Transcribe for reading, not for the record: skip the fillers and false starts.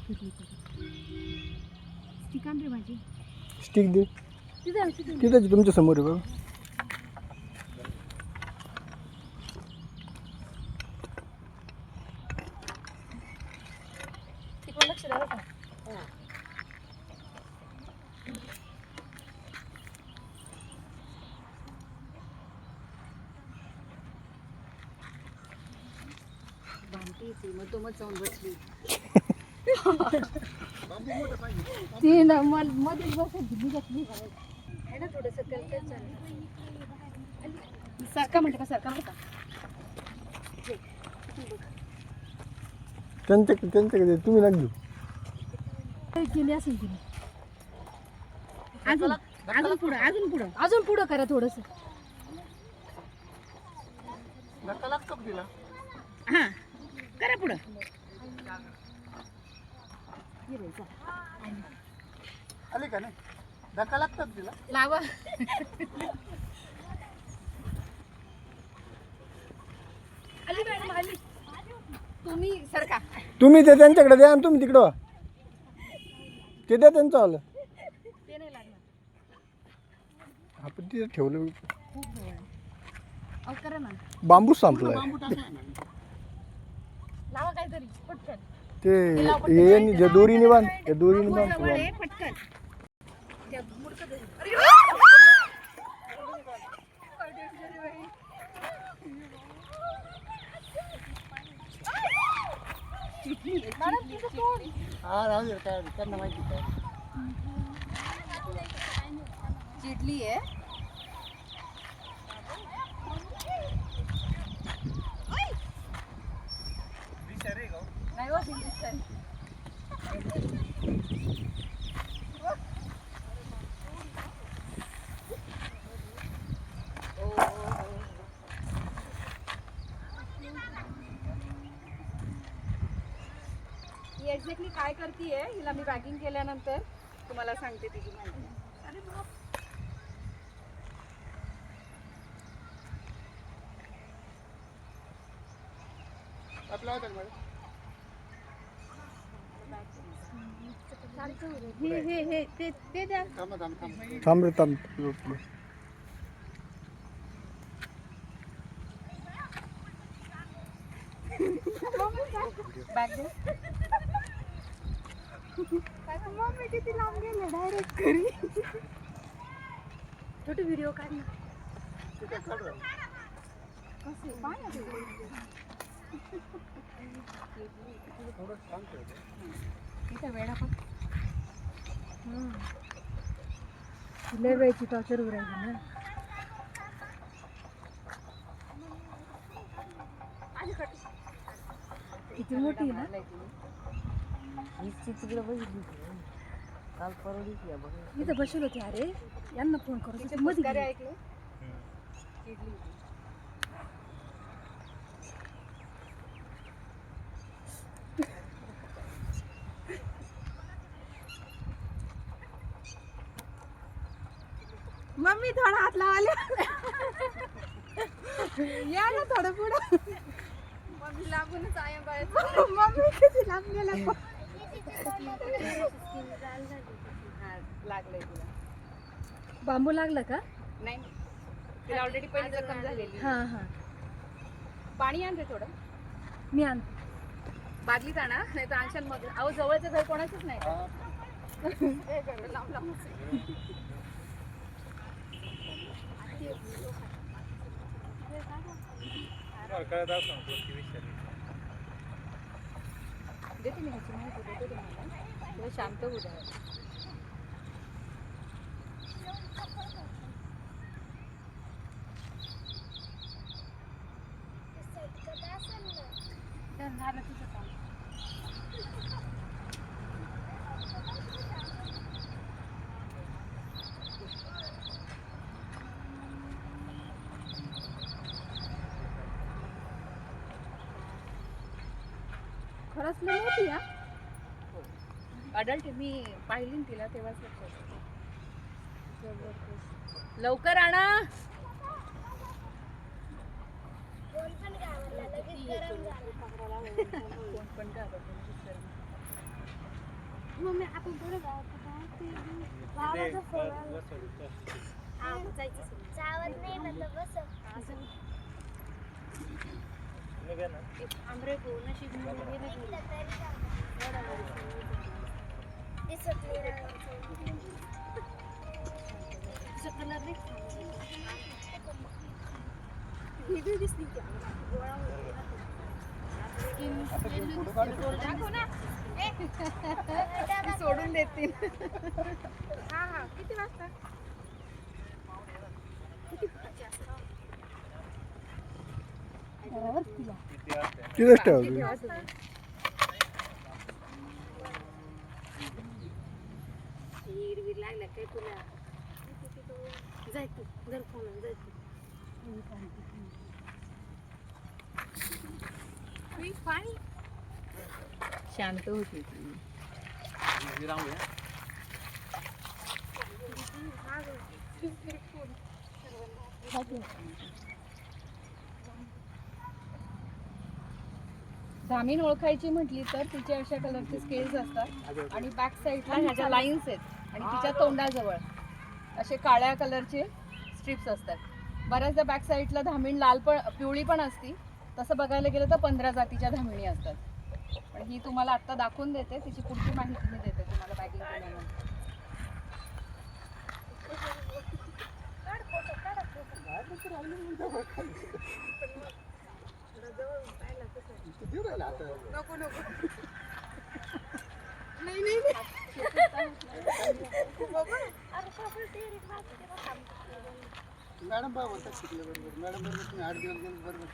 Stick आण रे माझी. Stick दे. तिथं तुमच्या समोर आहे बघा. लक्ष द्या बरं का. भांडी मग तो मग जाऊन बसली. ती ना मध्येच बसायची निघत नाही आहे ना थोडंसं कलकल चाललं. सारखा म्हणते का सारखा म्हणता त्यांच्याकडे तुम्ही ना घेऊ. केली असेल तिने. अजून पुढं करा थोडंसं. धक्का लागतो का तिला? हां करा पुढं. आली का नाही? धक्का लागतात तिला? लावा. आली मॅडम आली. तुम्ही सरका. तुम्ही ते त्यांच्याकडे द्या आणि तुम्ही तिकडं ते द्या त्यांचं आलं. ते नाही लागणार. आपण तिथे ठेवलं. खूप जवळ आहे. अहो करा ना. बांबू संपलाय. लावा काहीतरी पटकन. ते ये जे दोरीने बांध, त्या दोरीने बांध. पटकन. त्या मुडकं धरी. अरे हा राहू दे काय त्यांना माहिती काय. चिडली आहे. नाही हो दिसतंय. ही एक्झॅक्टली काय करतीये हिला मी बॅगिंग केल्यानंतर तुम्हाला सांगते तिची माहिती. अरे बाप. आपला होता मॅडम. हे ते द्या. थांब रे थांब. बॅग दे. मम्मी किती लांब गेले डायरेक्ट घरी. छोटे व्हिडिओ काढ ना. इथं वेळा पण लय वेळची टॉर्चर उरायची ना. किती मोठी आहे ना. इथं बसेल होते. अरे यांना फोन करू मध्ये ऐकलं. मम्मी थोडा हात लावाले. या ना थोडं पुढं. मम्मी लागूनच आहे बाहेर. मम्मी किती लांब गेला. लागलंय तुला. बांबू लागला का? नाही तिला ऑलरेडी पहिली जखम झालेली. हां हां. पाणी आण रे थोडं. मी आण. बादलीत आणा नाही तर आणशाल मग. अहो जवळचं घर कोणाचंच नाही. लांब लांब. देते मी ह्याची माहिती देते तुम्हाला. थोडं शांत होऊ द्या. झालं तुझं काम. खरंच लय मोठी आहे. अडल्ट मी पाहिली तिला तेव्हाच लवकर आणा. कोण पण सोडून देतील. हा हा किती वाजता? तिथंच ठेवली. हिरवी लागला काय तुला? जाय तू जर फोन जाय तू. पाणी शांत होती ती. धामीन ओळखायची म्हटली तर तिचे अशा कलरचे स्केल्स असतात आणि बॅक साईडला ह्याच्या लाईन्स आहेत आणि तिच्या तोंडाजवळ असे काळ्या कलरचे स्ट्रिप्स असतात. बऱ्याचदा बॅक साईडला धामीण लाल पण पिवळी पण असती. तसं बघायला गेलं तर 15 जातीच्या धामिणी असतात. पण ही तुम्हाला आत्ता दाखवून देते, तिची पुढची माहिती मी देते तुम्हाला बॅगिंग केल्यानंतर. नको नको नाही नाही मॅडम बाबा शिकले बरोबर. मॅडम बरोबर तुम्ही 8 दिवस गेले बरोबर.